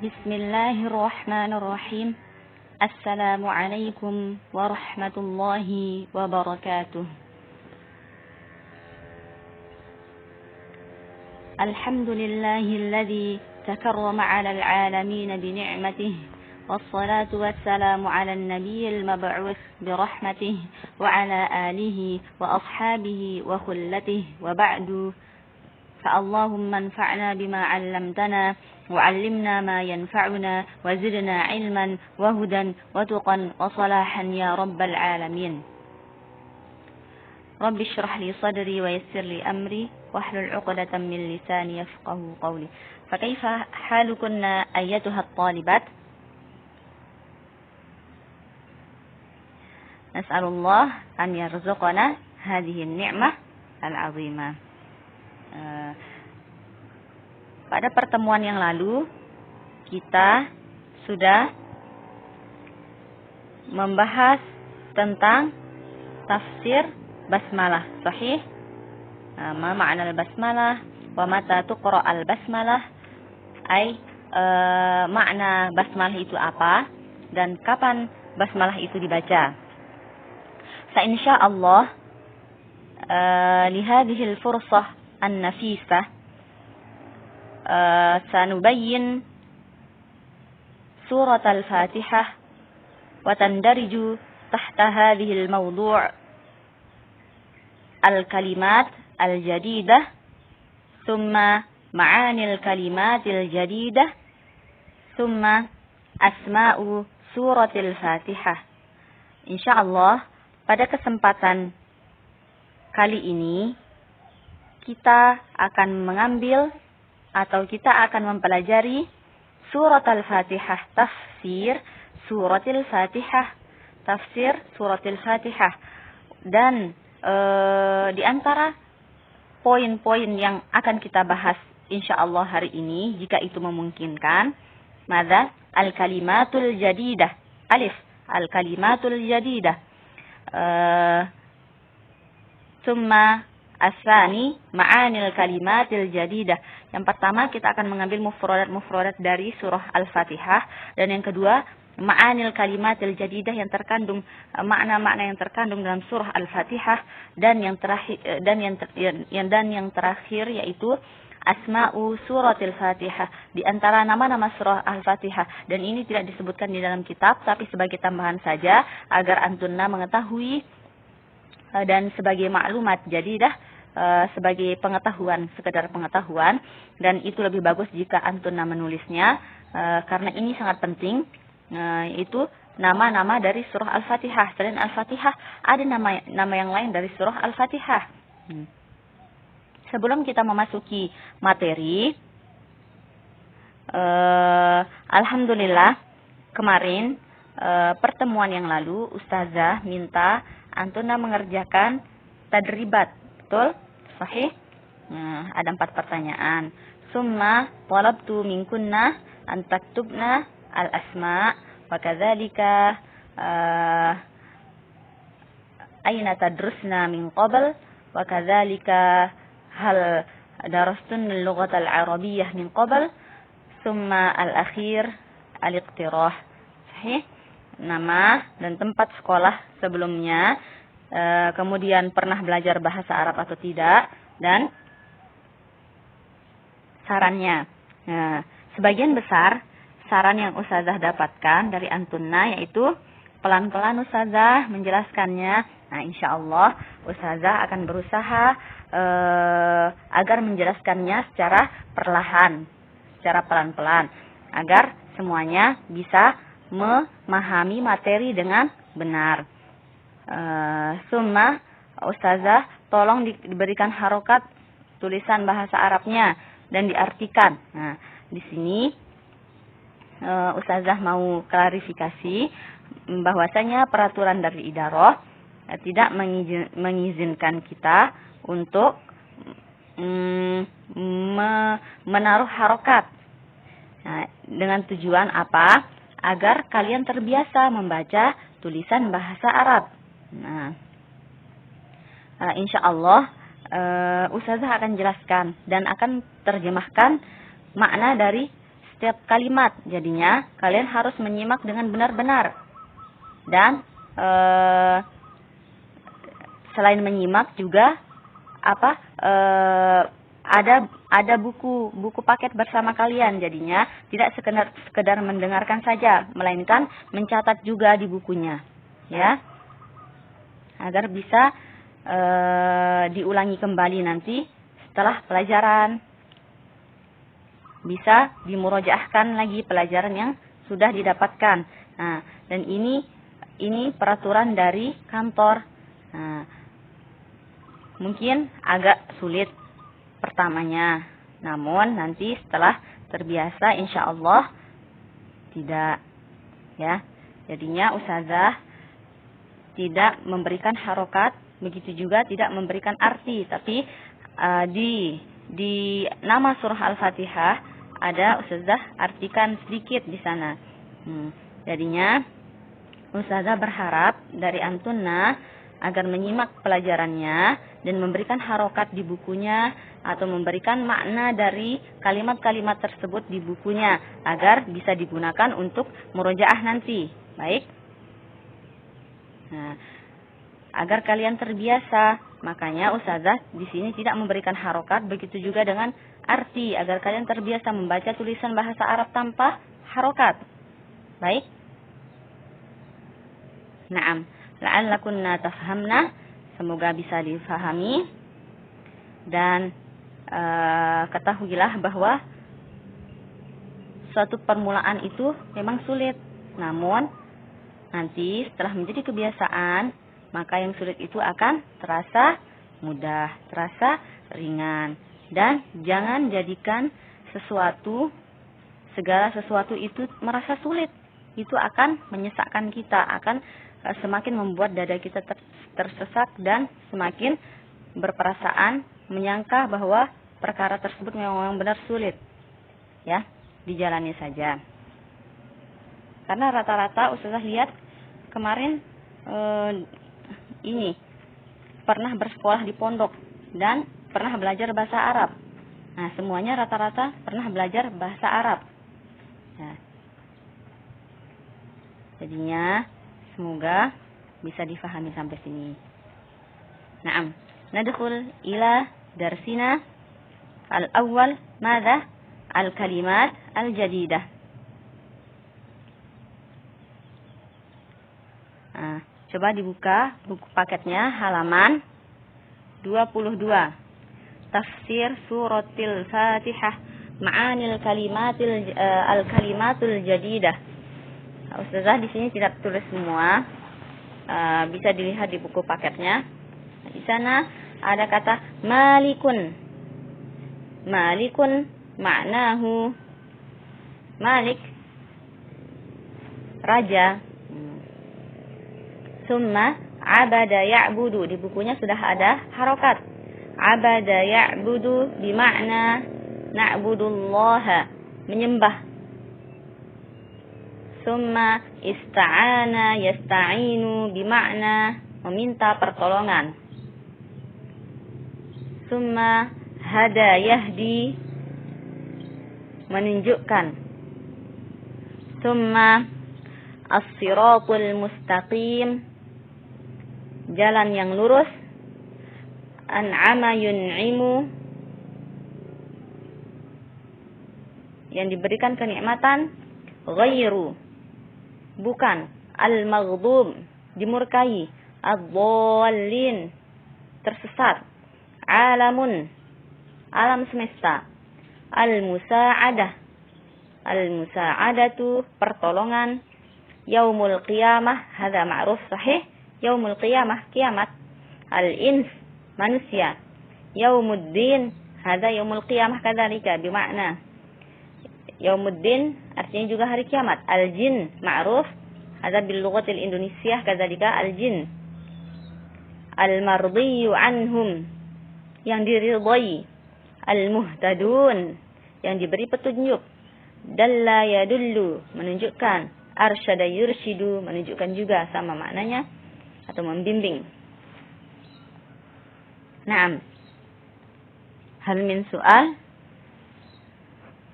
Bismillahirrahmanirrahim. Assalamualaikum warahmatullahi wabarakatuh. Alhamdulillahilladzi takarrama 'alal 'alamin bi ni'matihi. والصلاة والسلام على النبي المبعوث برحمته وعلى آله وأصحابه وخلته وبعد فاللهم انفعنا بما علمتنا وعلمنا ما ينفعنا وزدنا علما وهدى وتقا وصلاحا يا رب العالمين. رب اشرح لي صدري ويسر لي أمري واحلل عقدة من لساني يفقه قولي. فكيف حالكن أيتها الطالبات؟ نسأل الله أن يرزقنا هذه النعمة العظيمة. Pada pertemuan yang lalu kita sudah membahas tentang tafsir basmalah, sahih? Ma ma'na al-basmalah wa mata tuqra al-basmalah? Makna basmalah itu apa dan kapan basmalah itu dibaca? Insyaallah لهذه الفرصة النفيسة سنبين سورة الفاتحة وتندرج تحت هذه الموضوع الكلمات الجديدة ثم معاني الكلمات الجديدة ثم أسماء سورة الفاتحة. Insyaallah pada kesempatan kali ini kita akan mengambil atau kita akan mempelajari surat Al-Fatihah, tafsir surat Al-Fatihah, tafsir surat Al-Fatihah. Dan di antara poin-poin yang akan kita bahas insyaallah hari ini, jika itu memungkinkan, mada al-kalimatul jadidah, alif al-kalimatul jadidah, summa asani ma'anil kalimatil jadidah. Yang pertama kita akan mengambil mufradat dari surah Al-Fatihah, dan yang kedua ma'anil kalimatil jadidah yang terkandung makna-makna yang terkandung dalam surah Al-Fatihah, dan yang terakhir yang terakhir yaitu asma'u suratil Fatihah, di antara nama-nama surah Al-Fatihah. Dan ini tidak disebutkan di dalam kitab, tapi sebagai tambahan saja agar antunna mengetahui dan sebagai maklumat jadidah, sebagai pengetahuan, sekedar pengetahuan. Dan itu lebih bagus jika antunna menulisnya, karena ini sangat penting. Itu nama-nama dari surah Al-Fatihah. Selain Al-Fatihah ada nama yang lain dari surah Al-Fatihah. Sebelum kita memasuki materi, alhamdulillah kemarin pertemuan yang lalu Ustazah minta antuna mengerjakan tadribat, betul? Sahih? Ada 4 pertanyaan. Summa talabtu minkunna an taktubna al-asma wa kadzalika aina tadrusna min qabl wa kadzalika hal darastun al-lughah al-arabiyyah min qabl, summa al-akhir al-iqtirah. Sahih? Nama dan tempat sekolah sebelumnya, kemudian pernah belajar bahasa Arab atau tidak, dan sarannya. Sebagian besar saran yang Ustazah dapatkan dari antunna yaitu pelan-pelan Ustazah menjelaskannya. Nah, insyaallah Ustazah akan berusaha agar menjelaskannya secara perlahan, secara pelan-pelan, agar semuanya bisa memahami materi dengan benar. Summa Ustazah tolong diberikan harokat tulisan bahasa Arabnya dan diartikan. Nah, di sini Ustazah mau klarifikasi bahwasanya peraturan dari idarah tidak mengizinkan kita untuk menaruh harokat. Nah, dengan tujuan apa? Agar kalian terbiasa membaca tulisan bahasa Arab. Nah, insyaallah Ustazah akan jelaskan dan akan terjemahkan makna dari setiap kalimat. Jadinya kalian harus menyimak dengan benar-benar. Dan selain menyimak juga ada buku paket bersama kalian. Jadinya tidak sekedar mendengarkan saja, melainkan mencatat juga di bukunya, ya, agar bisa diulangi kembali nanti setelah pelajaran, bisa dimurojaahkan lagi pelajaran yang sudah didapatkan. Nah, dan ini peraturan dari kantor. Nah, mungkin agak sulit pertamanya, namun nanti setelah terbiasa insya Allah tidak, ya. Jadinya ustazah tidak memberikan harokat, begitu juga tidak memberikan arti, tapi di nama surah Al-Fatihah ada ustazah artikan sedikit di sana. Jadinya ustazah berharap dari antunna agar menyimak pelajarannya dan memberikan harokat di bukunya atau memberikan makna dari kalimat-kalimat tersebut di bukunya agar bisa digunakan untuk murojaah nanti. Baik. Nah, agar kalian terbiasa, makanya ustazah di sini tidak memberikan harokat, begitu juga dengan arti agar kalian terbiasa membaca tulisan bahasa Arab tanpa harokat. Baik. Naam. La'allakunna tafhamna, semoga bisa difahami. Dan ketahuilah bahwa suatu permulaan itu memang sulit, namun nanti setelah menjadi kebiasaan, maka yang sulit itu akan terasa mudah, terasa ringan. Dan jangan jadikan segala sesuatu itu merasa sulit. Itu akan menyesakkan kita, akan semakin membuat dada kita tersesak dan semakin berperasaan menyangka bahwa perkara tersebut memang benar sulit. Ya, dijalani saja. Karena rata-rata ustazah lihat kemarin ini pernah bersekolah di pondok dan pernah belajar bahasa Arab. Nah, semuanya rata-rata pernah belajar bahasa Arab. Nah, jadinya semoga bisa difahami sampai sini. Naam, nadkhul ila darsina al-awwal, madza? Al-kalimat al-jadidah. Nah, coba dibuka buku paketnya halaman 22. Tafsir suratil Fatihah, ma'anil al-kalimatul jadidah. Ustazah di sini tidak tulis semua, bisa dilihat di buku paketnya. Di sana ada kata malikun. Malikun maknahu malik, raja. Summa abada ya'budu, di bukunya sudah ada harokat. Abada ya'budu bimakna na'budullaha, menyembah. Summa ista'ana yasta'inu bimakna meminta pertolongan. Summa hada yahdi, menunjukkan. Summa as-siratul mustaqim, jalan yang lurus. An'ama yun'imu, yang diberikan kenikmatan. Ghairu, bukan. Al-maghdub, dimurkai. Ad-dhallin, tersesat. Alamun, alam semesta. Al-musa'adah, al-musa'adatu, pertolongan. Yaumul qiyamah, hadza ma'ruf sahih. Yaumul qiyamah, kiamat. Al-ins, manusia. Yaumuddin, hadza yaumul qiyamah kadzalika, bimakna Yaumuddin artinya juga hari kiamat. Al-jin ma'ruf, hadza bil lughatil Indonesiah kadzalika al-jin. Al-mardiyyu anhum, yang diridhai. Al-muhtadun, yang diberi petunjuk. Dalla yadullu, menunjukkan. Arsyada yurshidu, menunjukkan juga, sama maknanya, atau membimbing. Naam. Hal min soal?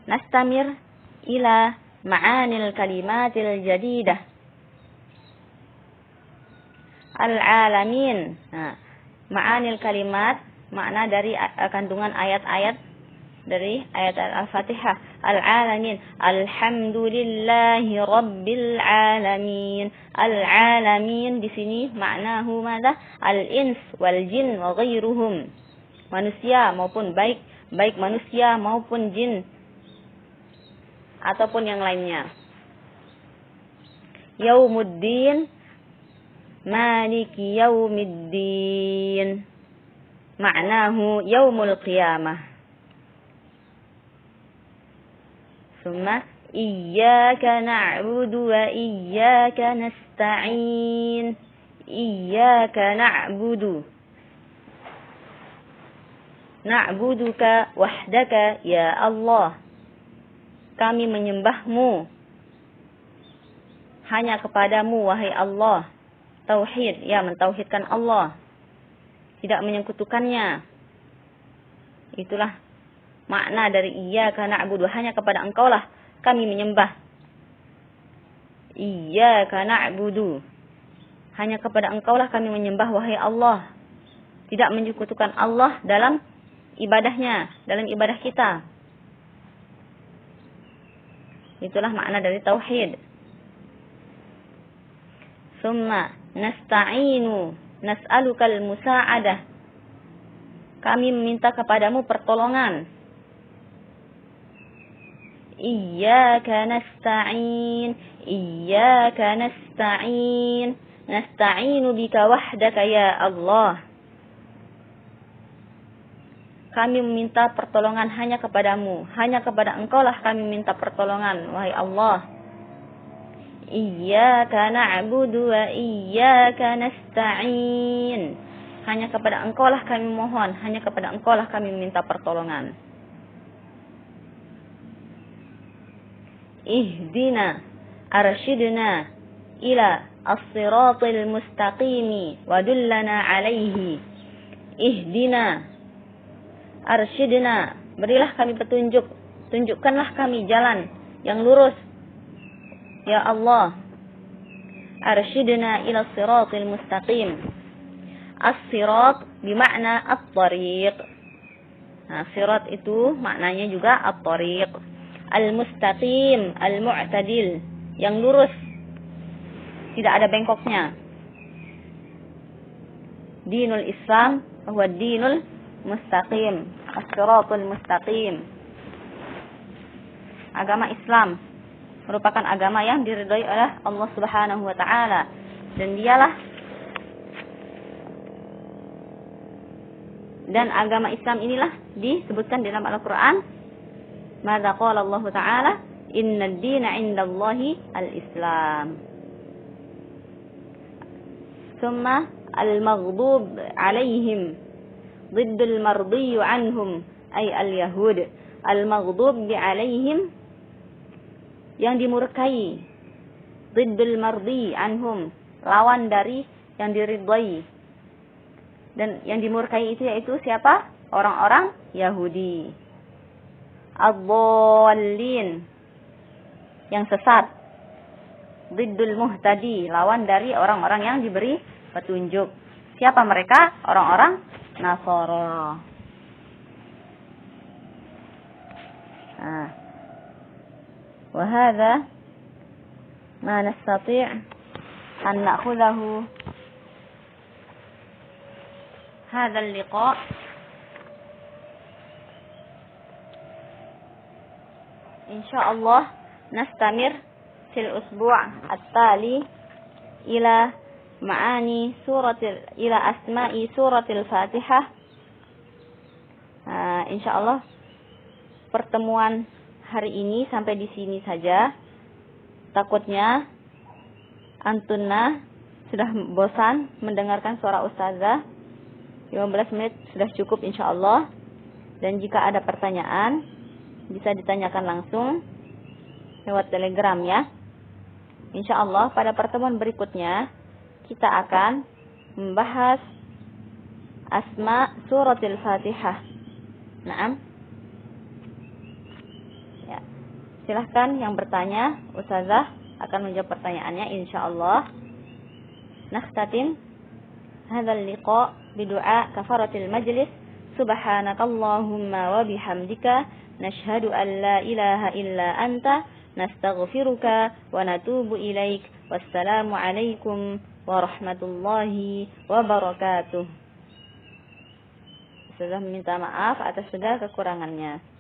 Nastamir ila ma'anil kalimatil jadidah. Al-alamin. Nah, ma'anil kalimat, makna dari kandungan ayat-ayat dari ayat Al-Fatihah. Al-alamin. Alhamdulillahi rabbil alamin. Al-alamin di sini maknahu madza? Al-ins wal jin wa ghairuhum. Manusia maupun baik manusia maupun jin ataupun yang lainnya. Yaumuddin, maliki yaumiddin. Ma'nahu yaumul qiyamah. Summa iyyaka na'budu wa iyyaka nasta'in. Iyyaka na'budu. Na'buduka wahdaka ya Allah. Kami menyembahmu hanya kepadamu wahai Allah. Tauhid, ya, mentauhidkan Allah, tidak menyekutukannya. Itulah makna dari iyyaka na'budu, hanya kepada Engkau lah kami menyembah. Iyyaka na'budu, hanya kepada Engkau lah kami menyembah wahai Allah, tidak menyekutukan Allah dalam ibadahnya, dalam ibadah kita. Itulah makna dari tauhid. Summa nasta'inu nas'alukal musa'adah. Kami meminta kepadamu pertolongan. Iyyaka nasta'in. Iyyaka nasta'in. Nasta'inu bika wahdaka ya Allah. Kami meminta pertolongan hanya kepadamu. Hanya kepada Engkau lah kami minta pertolongan, wahai Allah. Iyyaka na'budu wa iyyaka nasta'in. Hanya kepada Engkau lah kami mohon, hanya kepada Engkau lah kami minta pertolongan. Ihdina arsyidna ila as-siratil mustaqimi wa dullana alaihi. Ihdina arsyidna, berilah kami petunjuk, tunjukkanlah kami jalan yang lurus ya Allah. Arsyidna ila as-siratil mustaqim. As-sirat bermakna at-tariq. Nah, sirat itu maknanya juga at-tariq. Al-mustaqim, al-mu'tadil, yang lurus, tidak ada bengkoknya. Dinul Islam huwa dinul mustaqim, as-siratul mustaqim. Agama Islam merupakan agama yang diridhai oleh Allah Subhanahu wa taala, dan agama Islam inilah disebutkan di dalam Al-Qur'an. Madza qala Allah taala? Innad dina 'indallahi al-Islam. Thumma al-maghdub 'alaihim diddul mardiy 'anhum ay al-yahud. Al-maghdub 'alaihim, yang dimurkai. Diddul mardiy 'anhum, lawan dari yang diridhai. Dan yang dimurkai itu yaitu siapa? Orang-orang Yahudi. Ad-dallin, yang sesat. Diddul muhtadi, lawan dari orang-orang yang diberi petunjuk. Siapa mereka? Orang-orang Nasara. Wa hadza ma nastati' an na'khudhahu hadha al-liqa' insyaallah. Nastamir fil usbu' at-tali ila ma'ani ila asma'i suratil Fatihah. Insyaallah pertemuan hari ini sampai di sini saja. Takutnya antunna sudah bosan mendengarkan suara ustazah. 15 menit sudah cukup insyaallah. Dan jika ada pertanyaan bisa ditanyakan langsung lewat Telegram ya. Insyaallah pada pertemuan berikutnya kita akan membahas asma suratil Fatihah. Naam. Ya. Silahkan yang bertanya, Ustazah akan menjawab pertanyaannya insyaallah. Nakhtatim hadzal liqa bidu'a kafaratil majlis. Subhanakallahumma wa bihamdika nashhadu an la ilaha illa anta nastaghfiruka wa natubu ilaik. Wassalamu alaikum warahmatullahi wabarakatuh. Ustazah meminta maaf atas segala kekurangannya.